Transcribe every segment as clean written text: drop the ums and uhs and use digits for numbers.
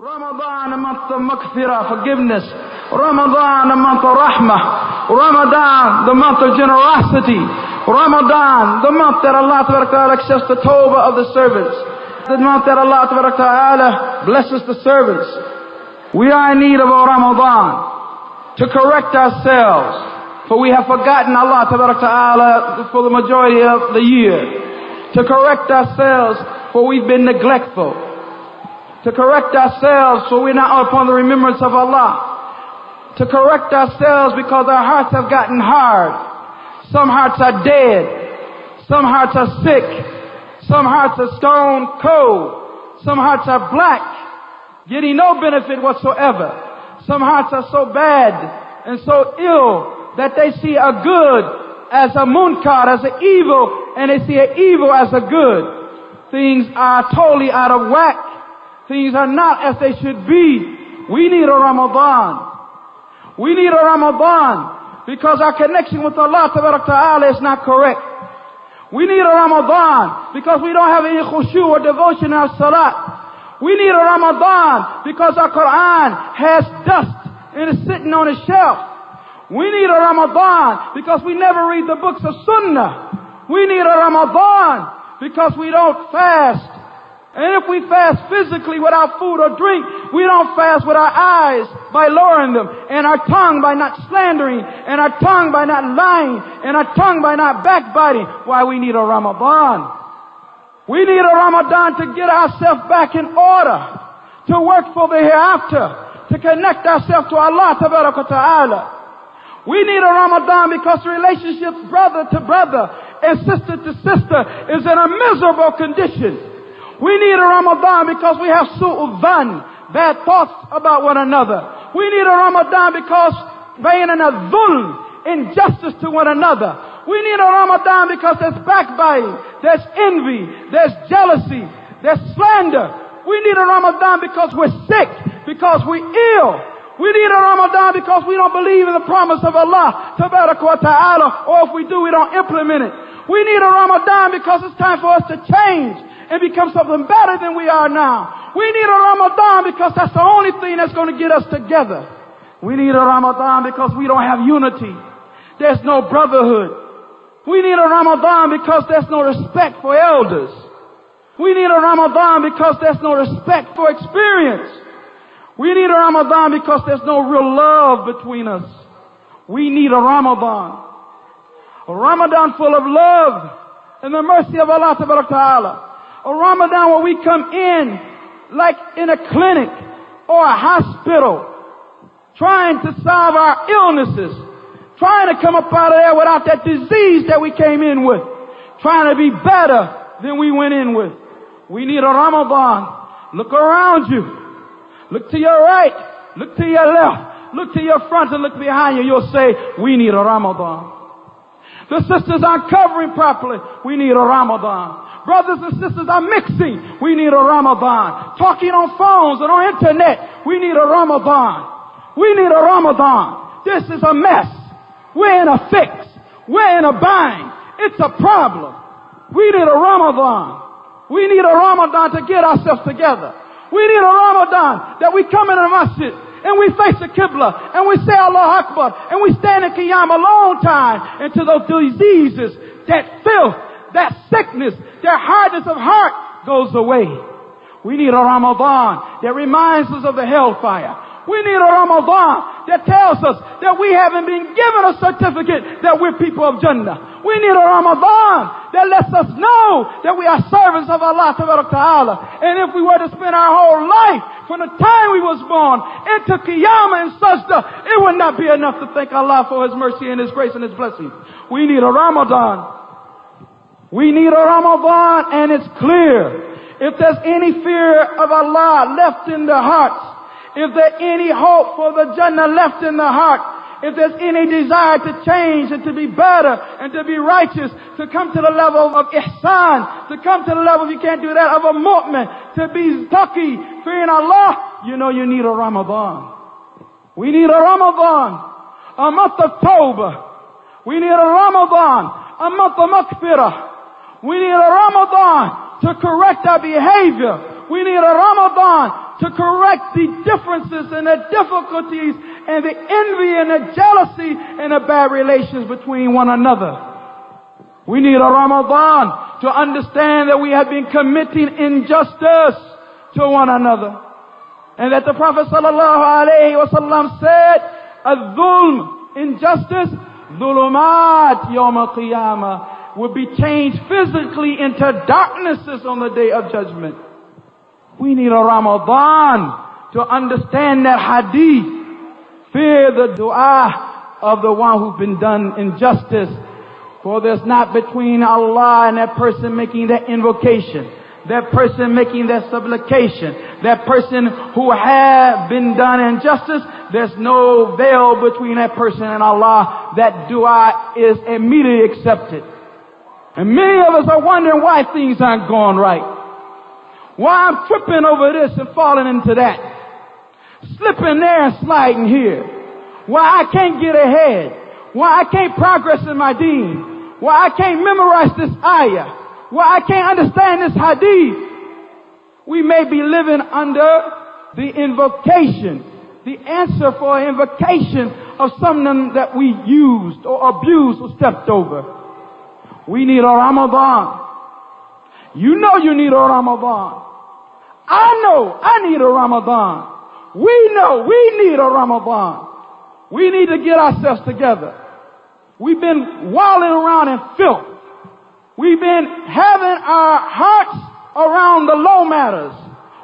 Ramadan, a month of maghfirah, forgiveness. Ramadan, a month of rahmah. Ramadan, the month of generosity. Ramadan, the month that Allah Ta'ala accepts the tawbah of the servants. The month that Allah Ta'ala blesses the servants. We are in need of a Ramadan to correct ourselves, for we have forgotten Allah Ta'ala for the majority of the year. To correct ourselves, for we've been neglectful. To correct ourselves, for we're not upon the remembrance of Allah. To correct ourselves because our hearts have gotten hard. Some hearts are dead. Some hearts are sick. Some hearts are stone cold. Some hearts are black, getting no benefit whatsoever. Some hearts are so bad and so ill that they see a good as a munkar, as an evil, and they see an evil as a good. Things are totally out of whack. Things are not as they should be. We need a Ramadan. We need a Ramadan because our connection with Allah Ta'ala is not correct. We need a Ramadan because we don't have any khushu or devotion in our salat. We need a Ramadan because our Quran has dust and is sitting on a shelf. We need a Ramadan because we never read the books of Sunnah. We need a Ramadan because we don't fast. And if we fast physically without food or drink, we don't fast with our eyes by lowering them, and our tongue by not slandering, and our tongue by not lying, and our tongue by not backbiting. Why we need a Ramadan? We need a Ramadan to get ourselves back in order, to work for the hereafter, to connect ourselves to Allah Ta'ala. We need a Ramadan because relationships brother to brother and sister to sister is in a miserable condition. We need a Ramadan because we have su'ul dhan, bad thoughts about one another. We need a Ramadan because bayna dhulm, injustice to one another. We need a Ramadan because there's backbiting, there's envy, there's jealousy, there's slander. We need a Ramadan because we're sick, because we're ill. We need a Ramadan because we don't believe in the promise of Allah Ta'ala, or if we do, we don't implement it. We need a Ramadan because it's time for us to change and become something better than we are now. We need a Ramadan because that's the only thing that's going to get us together. We need a Ramadan because we don't have unity. There's no brotherhood. We need a Ramadan because there's no respect for elders. We need a Ramadan because there's no respect for experience. We need a Ramadan because there's no real love between us. We need a Ramadan. A Ramadan full of love and the mercy of Allah Ta'ala. A Ramadan where we come in like in a clinic or a hospital, trying to solve our illnesses, trying to come up out of there without that disease that we came in with, trying to be better than we went in with. We need a Ramadan. Look around you. Look to your right. Look to your left. Look to your front and look behind you. You'll say, we need a Ramadan. The sisters aren't covering properly. We need a Ramadan. Brothers and sisters are mixing. We need a Ramadan. Talking on phones and on internet. We need a Ramadan. We need a Ramadan. This is a mess. We're in a fix. We're in a bind. It's a problem. We need a Ramadan. We need a Ramadan to get ourselves together. We need a Ramadan that we come in a masjid and we face the Qibla and we say Allah Akbar and we stand in Qiyam a long time until those diseases, that filth, that sickness, their hardness of heart goes away. We need a Ramadan that reminds us of the hellfire. We need a Ramadan that tells us that we haven't been given a certificate that we're people of Jannah. We need a Ramadan that lets us know that we are servants of Allah Ta'ala. And if we were to spend our whole life from the time we was born into Qiyamah and Sajda, it would not be enough to thank Allah for His mercy and His grace and His blessings. We need a Ramadan. We need a Ramadan, and it's clear. If there's any fear of Allah left in the hearts, if there's any hope for the Jannah left in the heart, if there's any desire to change and to be better and to be righteous, to come to the level of ihsan, to come to the level, if you can't do that, of a mu'min, to be taqi, fearing Allah, you know you need a Ramadan. We need a Ramadan, a month of tawbah. We need a Ramadan, a month of maghfirah. We need a Ramadan to correct our behavior. We need a Ramadan to correct the differences and the difficulties and the envy and the jealousy and the bad relations between one another. We need a Ramadan to understand that we have been committing injustice to one another. And that the Prophet sallallahu alaihi wasallam said, "Al-dhulm," injustice, "dhulumat yawm al-qiyamah," will be changed physically into darknesses on the day of judgment. We need a Ramadan to understand that hadith. Fear the dua of the one who's been done injustice. For there's not between Allah and that person making that invocation, that person making that supplication, that person who have been done injustice, there's no veil between that person and Allah. That dua is immediately accepted. And many of us are wondering why things aren't going right. Why I'm tripping over this and falling into that. Slipping there and sliding here. Why I can't get ahead. Why I can't progress in my deen. Why I can't memorize this ayah. Why I can't understand this hadith. We may be living under the invocation, the answer for an invocation of something that we used or abused or stepped over. We need a Ramadan. You know you need a Ramadan. I know I need a Ramadan. We know we need a Ramadan. We need to get ourselves together. We've been wallowing around in filth. We've been having our hearts around the low matters.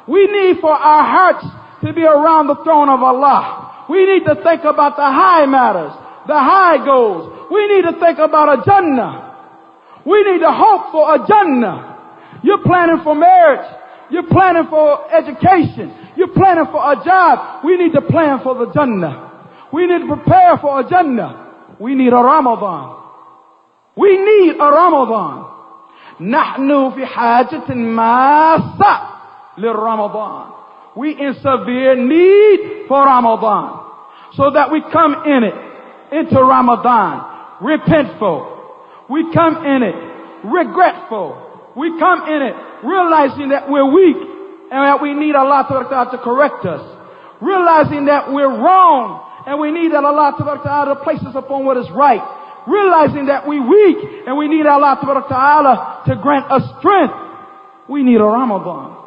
We need for our hearts to be around the throne of Allah. We need to think about the high matters, the high goals. We need to think about a Jannah. We need to hope for a Jannah. You're planning for marriage. You're planning for education. You're planning for a job. We need to plan for the Jannah. We need to prepare for a Jannah. We need a Ramadan. We need a Ramadan. نحن في حاجة ماسة للرمضان. We in severe need for Ramadan. So that we come in it, into Ramadan, repentful. We come in it, regretful. We come in it, realizing that we're weak and that we need Allah to correct us. Realizing that we're wrong and we need Allah to place us upon what is right. Realizing that we're weak and we need Allah to grant us strength. We need a Ramadan.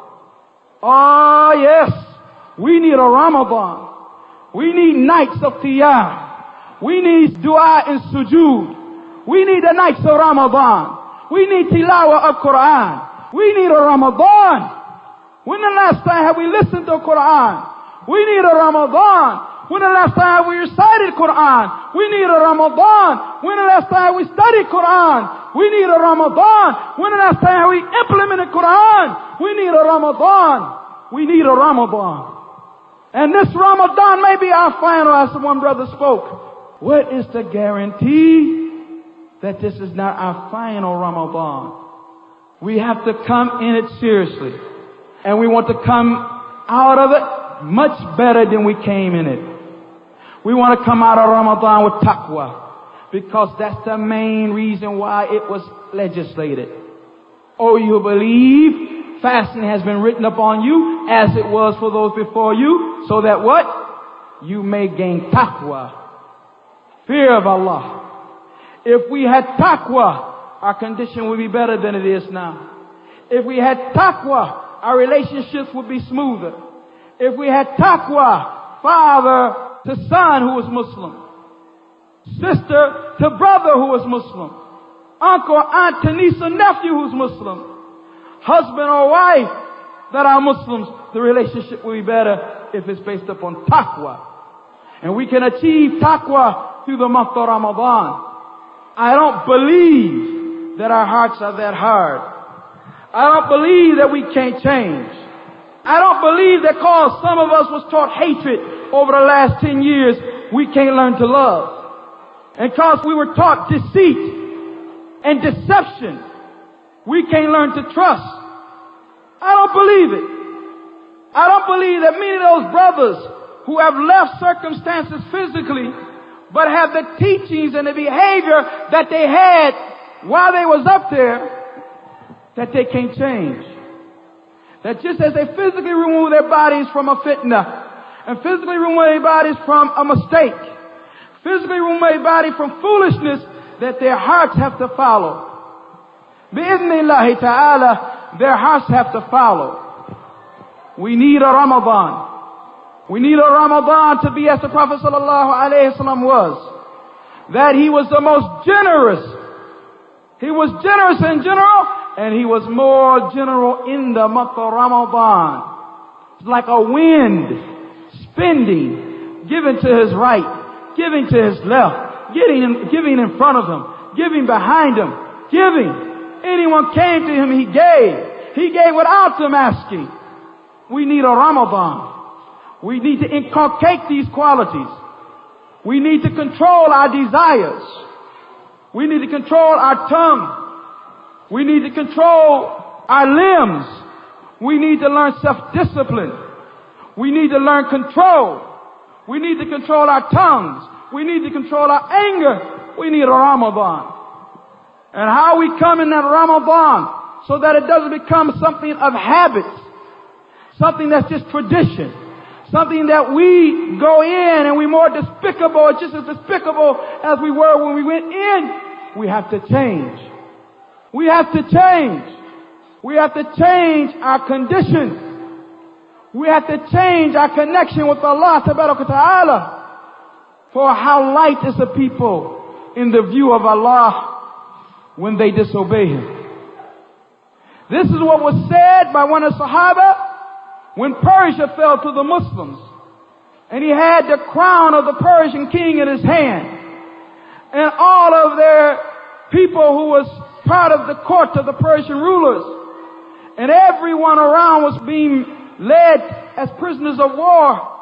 Oh yes, we need a Ramadan. We need nights of qiyam. We need dua and sujood. We need the nights of Ramadan. We need tilawah of Quran. We need a Ramadan. When the last time have we listened to Quran? We need a Ramadan. When the last time we recited Quran? We need a Ramadan. When the last time we studied Quran? We need a Ramadan. When the last time we implemented Quran? We need a Ramadan. We need a Ramadan. And this Ramadan may be our final, as one brother spoke. What is the guarantee that this is not our final Ramadan? We have to come in it seriously. And we want to come out of it much better than we came in it. We want to come out of Ramadan with taqwa. Because that's the main reason why it was legislated. Oh, you believe fasting has been written upon you as it was for those before you. So that what? You may gain taqwa. Fear of Allah. If we had taqwa, our condition would be better than it is now. If we had taqwa, our relationships would be smoother. If we had taqwa, father to son who was Muslim, sister to brother who was Muslim, uncle, aunt to niece or nephew who's Muslim, husband or wife that are Muslims, the relationship will be better if it's based upon taqwa. And we can achieve taqwa through the month of Ramadan. I don't believe that our hearts are that hard. I don't believe that we can't change. I don't believe that cause some of us was taught hatred over the last 10 years, we can't learn to love. And cause we were taught deceit and deception, we can't learn to trust. I don't believe it. I don't believe that many of those brothers who have left circumstances physically but have the teachings and the behavior that they had while they was up there, that they can't change. That just as they physically remove their bodies from a fitna, and physically remove their bodies from a mistake, physically remove their body from foolishness, that their hearts have to follow. Bi-idhnillahi ta'ala, their hearts have to follow. We need a Ramadan. We need a Ramadan to be as the Prophet sallallahu alaihi wasallam was. That he was the most generous. He was generous in general, and he was more general in the month of Ramadan. It's like a wind, spending, giving to his right, giving to his left, giving in front of him, giving behind him, giving. Anyone came to him, he gave. He gave without them asking. We need a Ramadan. We need to inculcate these qualities. We need to control our desires. We need to control our tongue. We need to control our limbs. We need to learn self-discipline. We need to learn control. We need to control our tongues. We need to control our anger. We need a Ramadan. And how we come in that Ramadan so that it doesn't become something of habit, something that's just tradition, something that we go in and we're more despicable, just as despicable as we were when we went in. We have to change. We have to change. We have to change our condition. We have to change our connection with Allah Ta'ala. For how light is the people in the view of Allah when they disobey Him. This is what was said by one of the Sahaba when Persia fell to the Muslims. And he had the crown of the Persian king in his hand. And all of their people who was part of the court of the Persian rulers. And everyone around was being led as prisoners of war.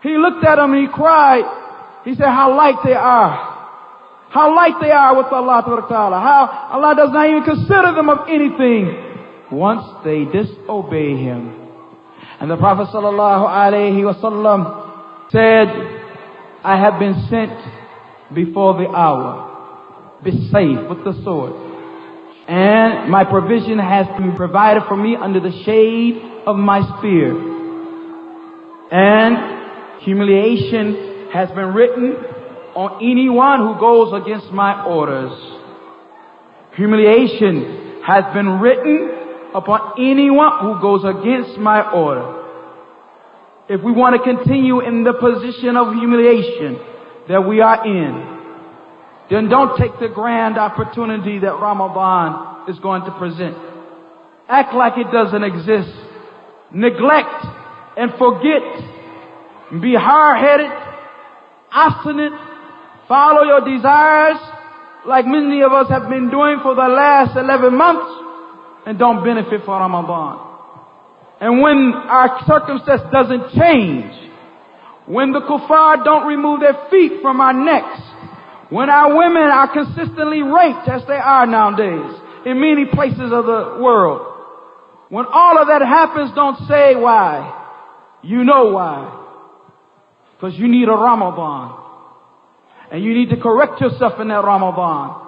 He looked at them and he cried. He said, how light they are. How light they are with Allah Ta'ala. How Allah does not even consider them of anything once they disobey Him. And the Prophet sallallahu alaihi wasallam said, I have been sent before the hour, bisayf, with the sword. And my provision has been provided for me under the shade of my spear. And humiliation has been written on anyone who goes against my orders. Humiliation has been written upon anyone who goes against my order. If we want to continue in the position of humiliation that we are in, then don't take the grand opportunity that Ramadan is going to present. Act like it doesn't exist. Neglect and forget. Be hard-headed, obstinate, follow your desires like many of us have been doing for the last 11 months. And don't benefit for Ramadan. And when our circumstance doesn't change, when the kuffar don't remove their feet from our necks, when our women are consistently raped as they are nowadays in many places of the world, when all of that happens, don't say why. You know why. Because you need a Ramadan. And you need to correct yourself in that Ramadan.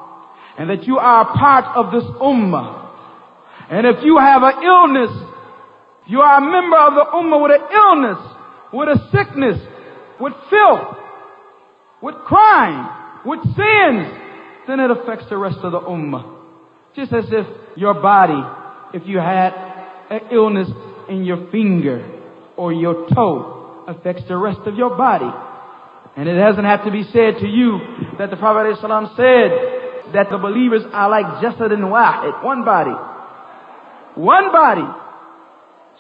And that you are a part of this ummah. And if you have an illness, you are a member of the ummah with an illness, with a sickness, with filth, with crime, with sins, then it affects the rest of the ummah. Just as if your body, if you had an illness in your finger or your toe, affects the rest of your body. And it doesn't have to be said to you that the Prophet ﷺ said that the believers are like jasadin wahid, one body. One body.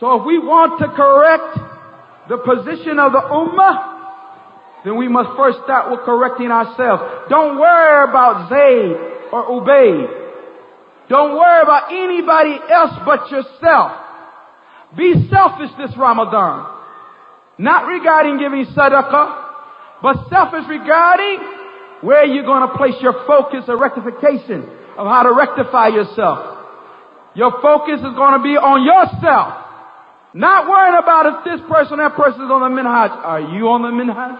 So if we want to correct the position of the ummah, then we must first start with correcting ourselves. Don't worry about Zayd or Ubayd. Don't worry about anybody else but yourself. Be selfish this Ramadan. Not regarding giving sadaqah, but selfish regarding where you're going to place your focus or rectification of how to rectify yourself. Your focus is going to be on yourself. Not worrying about if this person or that person is on the minhaj. Are you on the minhaj?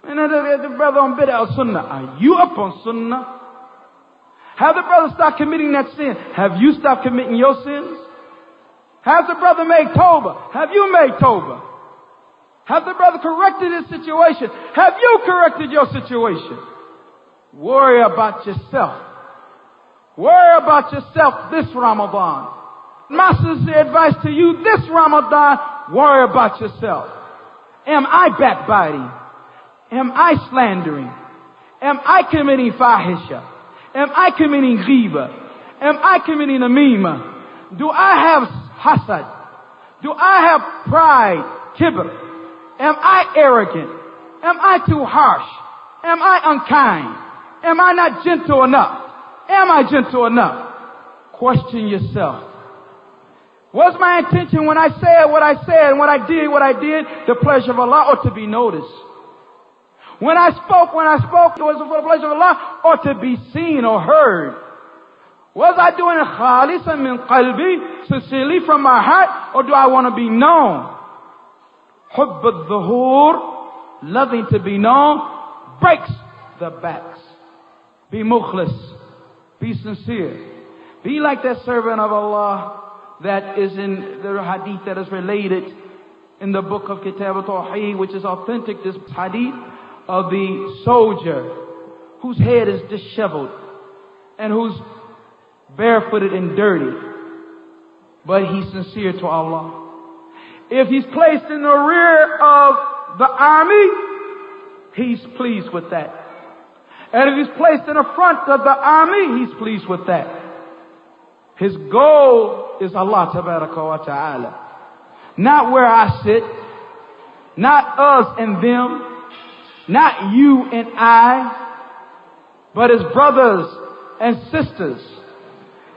And the brother on bid'ah sunnah. Are you up on sunnah? Have the brother stopped committing that sin? Have you stopped committing your sins? Has the brother made tawbah? Have you made tawbah? Has the brother corrected his situation? Have you corrected your situation? Worry about yourself. Worry about yourself this Ramadan. My sincere advice to you this Ramadan, worry about yourself. Am I backbiting? Am I slandering? Am I committing fahisha? Am I committing ghiba? Am I committing namima? Do I have hasad? Do I have pride, kibr? Am I arrogant? Am I too harsh? Am I unkind? Am I not gentle enough? Am I gentle enough? Question yourself. Was my intention when I said what I said and when I did what I did, the pleasure of Allah or to be noticed? When I spoke, was it for the pleasure of Allah or to be seen or heard? Was I doing it khalisan min qalbi, sincerely from my heart, or do I want to be known? Hubb al-dhuhur, loving to be known, breaks the backs. Be mukhlis. Be sincere. Be like that servant of Allah that is in the hadith that is related in the book of Kitab al-Tawheed, which is authentic, this hadith of the soldier whose head is disheveled and who's barefooted and dirty, but he's sincere to Allah. If he's placed in the rear of the army, he's pleased with that. And if he's placed in the front of the army, he's pleased with that. His goal is Allah tabaraka wa ta'ala. Not where I sit, not us and them, not you and I, but his brothers and sisters.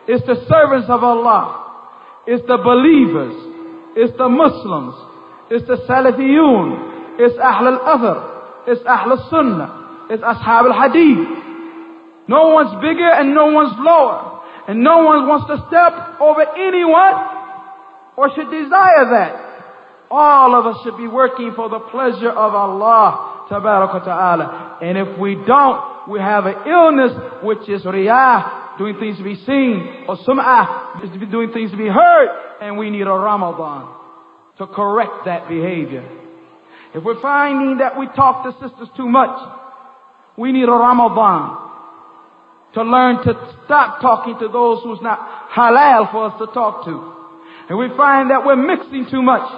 It's the servants of Allah. It's the believers. It's the Muslims. It's the Salafiyun. It's Ahl al-Athar. It's Ahl al-Sunnah. It's Ashab al-Hadith. No one's bigger and no one's lower. And no one wants to step over anyone or should desire that. All of us should be working for the pleasure of Allah tabaraka ta'ala. And if we don't, we have an illness which is riyah, doing things to be seen, or sum'ah, doing things to be heard, and we need a Ramadan to correct that behavior. If we're finding that we talk to sisters too much, we need a Ramadan to learn to stop talking to those who's not halal for us to talk to. And we find that we're mixing too much.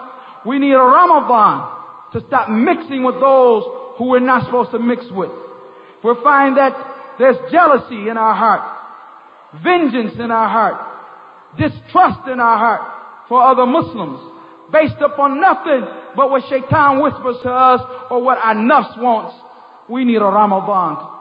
We need a Ramadan to stop mixing with those who we're not supposed to mix with. If we find that there's jealousy in our heart, vengeance in our heart, distrust in our heart for other Muslims, based upon nothing but what shaitan whispers to us or what our nafs wants, we need a Ramadan.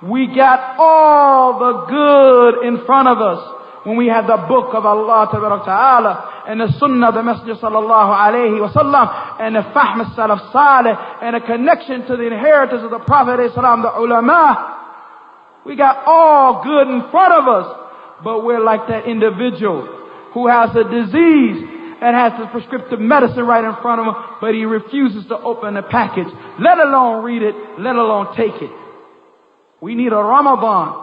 We got all the good in front of us when we have the book of Allah Ta'ala and the sunnah of the Messenger sallallahu alayhi wa sallam and the fahm as-salaf salih and a connection to the inheritors of the Prophet ﷺ, the ulama. We got all good in front of us, but we're like that individual who has a disease and has the prescriptive medicine right in front of him, but he refuses to open the package, let alone read it, let alone take it. We need a Ramadan.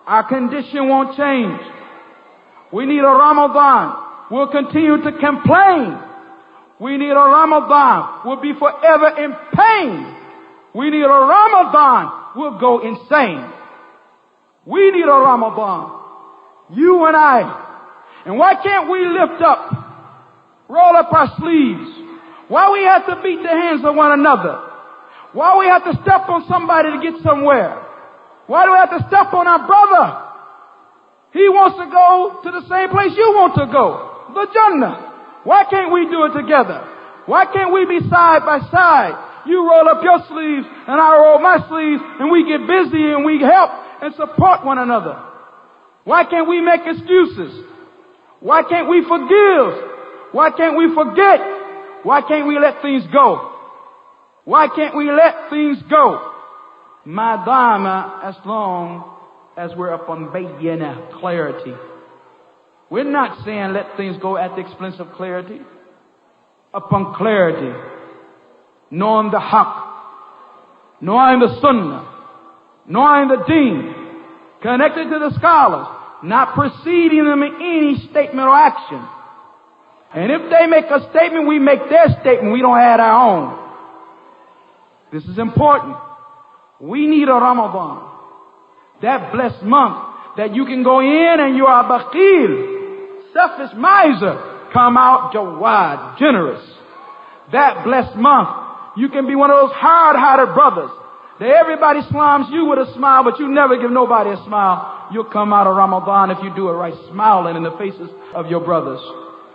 Our condition won't change. We need a Ramadan. We'll continue to complain. We need a Ramadan. We'll be forever in pain. We need a Ramadan. We'll go insane. We need a Ramadan. You and I. And why can't we lift up, roll up our sleeves? Why we have to beat the hands of one another? Why we have to step on somebody to get somewhere? Why do we have to step on our brother? He wants to go to the same place you want to go, the Jannah. Why can't we do it together? Why can't we be side by side? You roll up your sleeves and I roll my sleeves and we get busy and we help and support one another. Why can't we make excuses? Why can't we forgive? Why can't we forget? Why can't we let things go? Why can't we let things go? Madama, as long as we're upon bayyana, clarity. We're not saying let things go at the expense of clarity. Upon clarity, knowing the haqq, knowing the sunnah, knowing the deen, connected to the scholars, not preceding them in any statement or action. And if they make a statement, we make their statement. We don't add our own. This is important. We need a Ramadan. That blessed month that you can go in and you are bakhil, selfish miser, come out jawad, generous. That blessed month, you can be one of those hard-hearted brothers that everybody slams you with a smile, but you never give nobody a smile. You'll come out of Ramadan if you do it right, smiling in the faces of your brothers.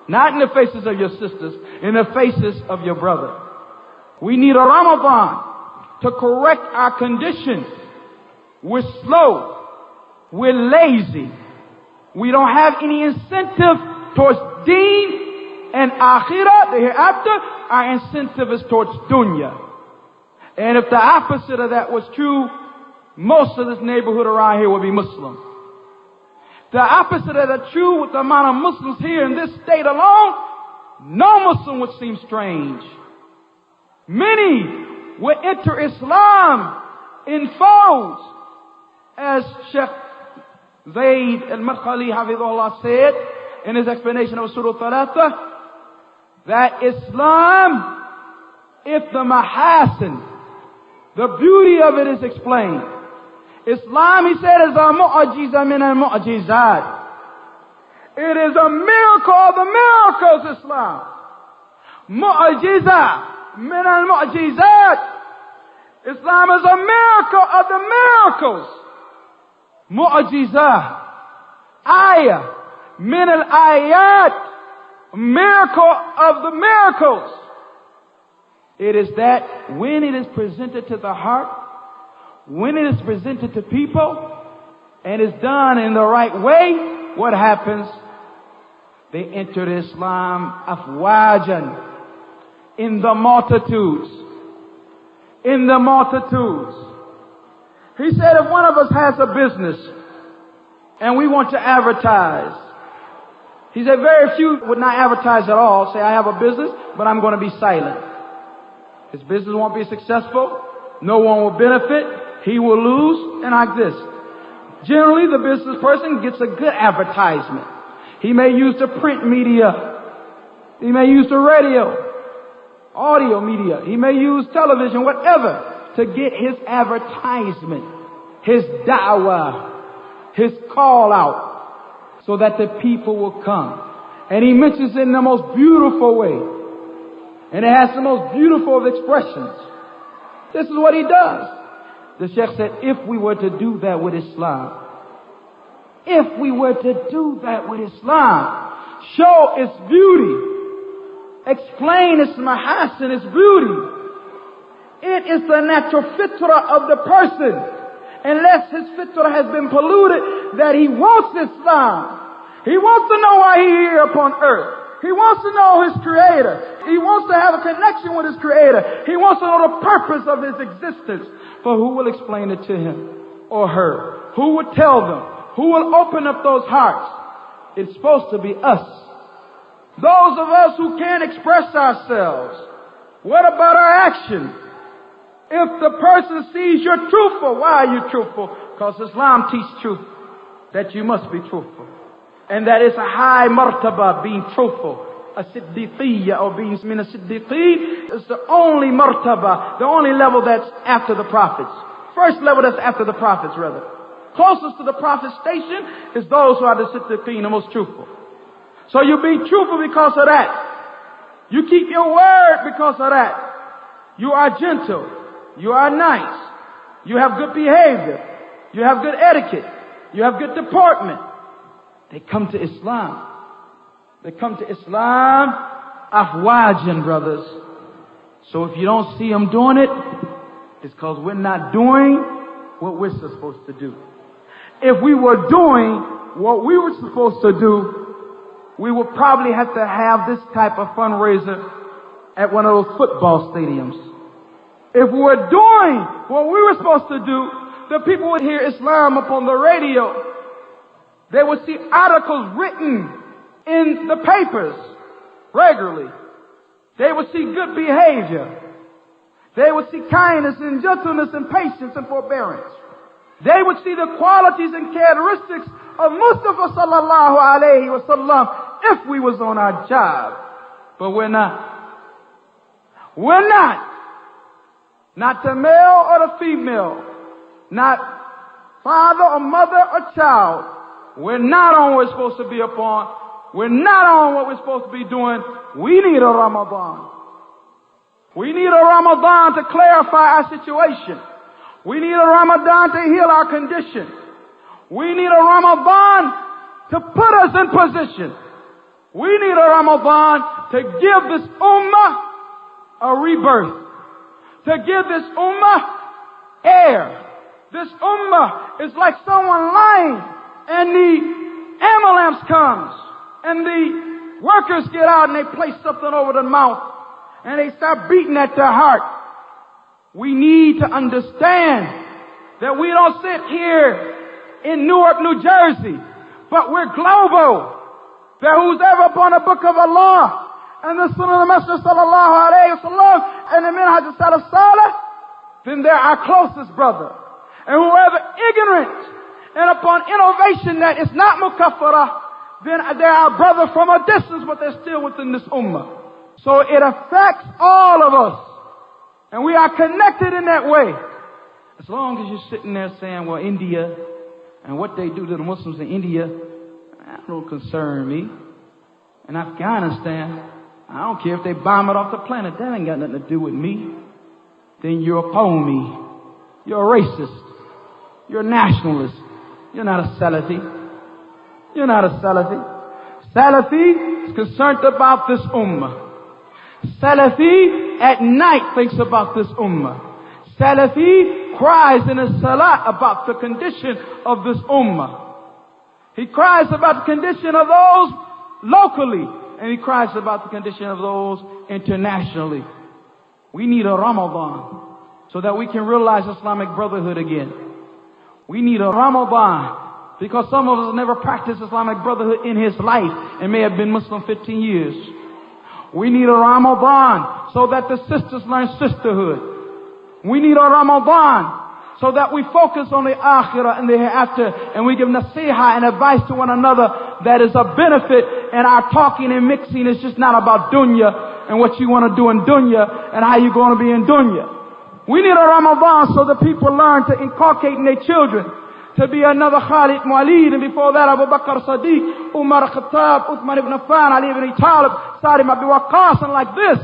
Not in the faces of your sisters, in the faces of your brother. We need a Ramadan to correct our condition. We're slow. We're lazy. We don't have any incentive towards deen and akhirah, the hereafter. Our incentive is towards dunya. And if the opposite of that was true, most of this neighborhood around here would be Muslim. The opposite of that true with the amount of Muslims here in this state alone, no Muslim would seem strange. Many would enter Islam in folds, as Sheikh Zayd al-Madkhali Hafidhullah said in his explanation of Surah Thalatha, that Islam, if the mahasin, the beauty of it is explained. Islam, he said, is a mu'ajiza min al-mu'ajizat. It is a miracle of the miracles, Islam. Mu'ajiza min al-mu'ajizat. Islam is a miracle of the miracles. Mu'ajiza. Ayah. Min al-ayat. Miracle of the miracles. It is that when it is presented to the heart, when it is presented to people, and is done in the right way, what happens? They enter Islam afwajan, in the multitudes. In the multitudes. He said if one of us has a business and we want to advertise, he said very few would not advertise at all, say I have a business, but I'm going to be silent. His business won't be successful. No one will benefit. He will lose, and like this. Generally, the business person gets a good advertisement. He may use the print media. He may use the radio, audio media. He may use television, whatever, to get his advertisement, his da'wah, his call out, so that the people will come. And he mentions it in the most beautiful way. And it has the most beautiful of expressions. This is what he does. The Sheikh said, if we were to do that with Islam, if we were to do that with Islam, show its beauty, explain its mahasin, its beauty, it is the natural fitrah of the person, unless his fitrah has been polluted, that he wants Islam. He wants to know why he's here upon earth. He wants to know his Creator. He wants to have a connection with his Creator. He wants to know the purpose of his existence. For who will explain it to him or her? Who will tell them? Who will open up those hearts? It's supposed to be us. Those of us who can't express ourselves. What about our action? If the person sees you're truthful, why are you truthful? Because Islam teaches truth, that you must be truthful. And that is a high martaba, being truthful. A siddiqiyya, or being min a siddiqeen, is the only martaba, the only level that's after the prophets. First level that's after the prophets, rather. Closest to the prophet's station is those who are the siddiqeen, the most truthful. So you be truthful because of that. You keep your word because of that. You are gentle. You are nice. You have good behavior. You have good etiquette. You have good deportment. They come to Islam. They come to Islam afwajan, brothers. So if you don't see them doing it, it's because we're not doing what we're supposed to do. If we were doing what we were supposed to do, we would probably have to have this type of fundraiser at one of those football stadiums. If we were doing what we were supposed to do, the people would hear Islam upon the radio. They would see articles written in the papers regularly. They would see good behavior. They would see kindness and gentleness and patience and forbearance. They would see the qualities and characteristics of Mustafa sallallahu alayhi wa sallam if we was on our job. But we're not. We're not. Not the male or the female. Not father or mother or child. We're not on what we're supposed to be upon. We're not on what we're supposed to be doing. We need a Ramadan. We need a Ramadan to clarify our situation. We need a Ramadan to heal our condition. We need a Ramadan to put us in position. We need a Ramadan to give this ummah a rebirth. To give this ummah air. This ummah is like someone lying and the ambulance comes and the workers get out and they place something over the mouth and they start beating at their heart. We need to understand that we don't sit here in Newark, New Jersey, but we're global. That who's ever upon the book of Allah and the Sunnah of the Messenger sallallahu alayhi wa sallam and the Minhaj al-Salaf Salih, then they're our closest brother. And whoever ignorant and upon innovation that is not mukaffara, then they're our brother from a distance, but they're still within this ummah. So it affects all of us. And we are connected in that way. As long as you're sitting there saying, well, India and what they do to the Muslims in India, that don't concern me. In Afghanistan, I don't care if they bomb it off the planet. That ain't got nothing to do with me. Then you're a Qawmi. You're a racist. You're a nationalist. You're not a Salafi. You're not a Salafi. Salafi is concerned about this ummah. Salafi at night thinks about this ummah. Salafi cries in his salat about the condition of this ummah. He cries about the condition of those locally, and he cries about the condition of those internationally. We need a Ramadan so that we can realize Islamic brotherhood again. We need a Ramadan because some of us never practiced Islamic brotherhood in his life and may have been Muslim 15 years. We need a Ramadan so that the sisters learn sisterhood. We need a Ramadan so that we focus on the akhirah and the hereafter, and we give nasiha and advice to one another that is a benefit, and our talking and mixing is just not about dunya and what you want to do in dunya and how you're going to be in dunya. We need a Ramadan so that people learn to inculcate in their children to be another Khalid Walid, and before that Abu Bakr Sadiq, Umar Khattab, Uthman ibn Affan, Ali ibn Talib, Sa'd ibn Abi Waqqas, and like this.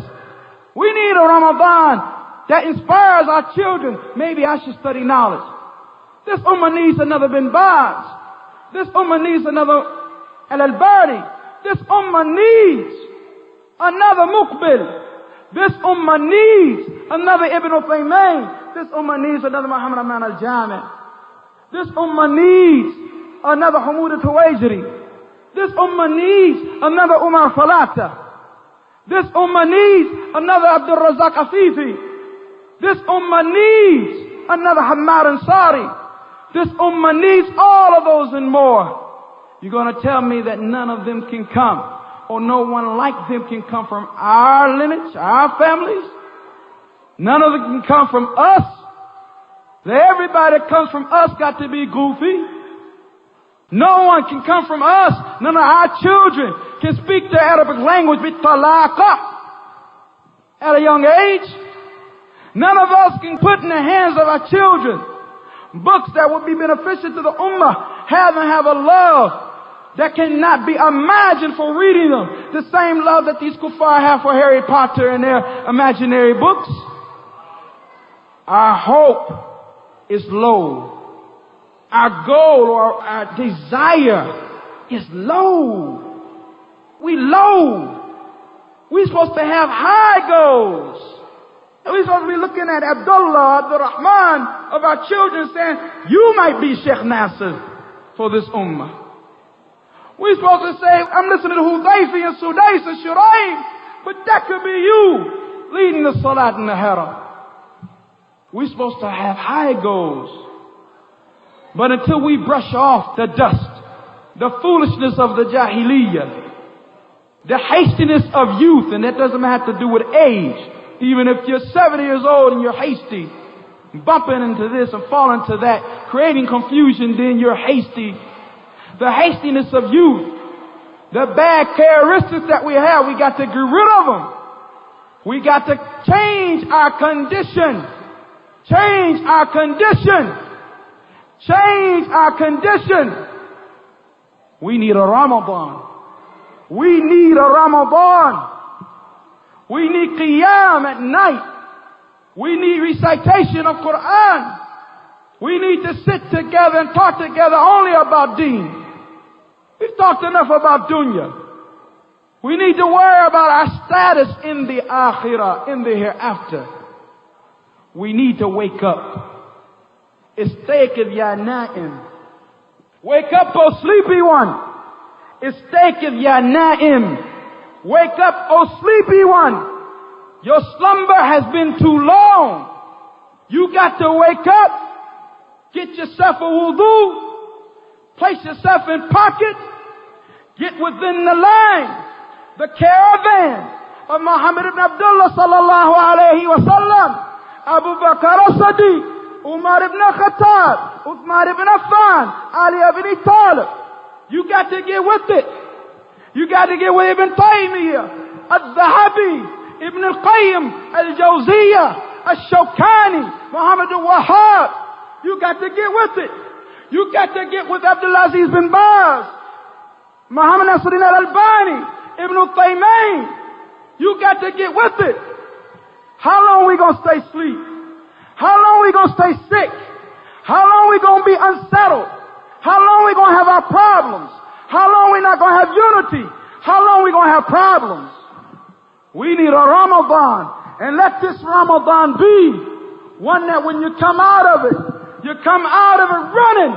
We need a Ramadan that inspires our children. Maybe I should study knowledge. This ummah needs another Bin Baz. This ummah needs another Al-Albani. This ummah needs another Muqbil. This ummah needs another Ibn Uthaymeen. This ummah needs another Muhammad Aman al-Jami. This ummah needs another Hamoud al-Tuwajri. This ummah needs another Umar Falata. This ummah needs another Abdul Razak Afifi. This ummah needs another Hammad Ansari. This ummah needs all of those and more. You're going to tell me that none of them can come, or no one like them can come from our lineage, our families? None of them can come from us? That everybody that comes from us got to be goofy? No one can come from us. None of our children can speak the Arabic language with talaqa at a young age. None of us can put in the hands of our children books that would be beneficial to the ummah, have a love that cannot be imagined for reading them. The same love that these kuffar have for Harry Potter and their imaginary books. Our hope is low. Our goal or our desire is low. We low. We're supposed to have high goals. We're supposed to be looking at Abdullah, Abdul Rahman of our children saying, you might be Sheikh Nasser for this ummah. We're supposed to say, I'm listening to Hudayfi and Sudais and Shuraim, but that could be you leading the salat in the haram. We're supposed to have high goals. But until we brush off the dust, the foolishness of the jahiliyyah, the hastiness of youth, and that doesn't have to do with age. Even if you're 70 years old and you're hasty, bumping into this and falling to that, creating confusion, then you're hasty. The hastiness of youth, The bad characteristics that we have, we got to get rid of them. We got to change our condition. Change our condition. Change our condition. We need a Ramadan. We need a Ramadan. We need qiyam at night. We need recitation of Quran. We need to sit together and talk together only about deen. We've talked enough about dunya. We need to worry about our status in the akhirah, in the hereafter. We need to wake up. Istayqidh ya na'im. Wake up, O sleepy one. Istayqidh ya na'im. Wake up, O sleepy one. Your slumber has been too long. You got to wake up. Get yourself a wudu. Place yourself in pocket. Get within the line. The caravan of Muhammad ibn Abdullah sallallahu alayhi wa sallam. Abu Bakr as-Siddiq, Umar ibn Khattab, Uthman ibn Affan, Ali ibn Talib. You got to get with it. You got to get with Ibn Taymiyyah, Al-Zahabi, Ibn Al-Qayyim, Al-Jawziyah, Al-Shawkani, Muhammad al-Wahhab. You got to get with it. You got to get with Abdul Aziz bin Baz, Muhammad Nasruddin al-Albani, Ibn al-Taymiyyah. You got to get with it. How long we gonna stay asleep? How long we gonna stay sick? How long we gonna be unsettled? How long we gonna have our problems? How long we not gonna have unity? How long we gonna have problems? We need a Ramadan, and let this Ramadan be one that when you come out of it, you come out of it running.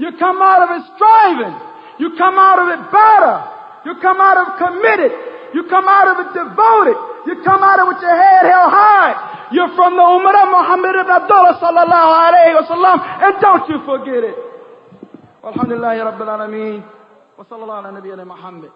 You come out of it striving. You come out of it better. You come out of it committed. You come out of it devoted. You come out of it with your head held high. You're from the Ummah of Muhammad ibn Abdullah sallallahu alayhi wa sallam, and don't you forget it. Alhamdulillahi Rabbil Alameen. Wa sallallahu ala nabiyyina Muhammad.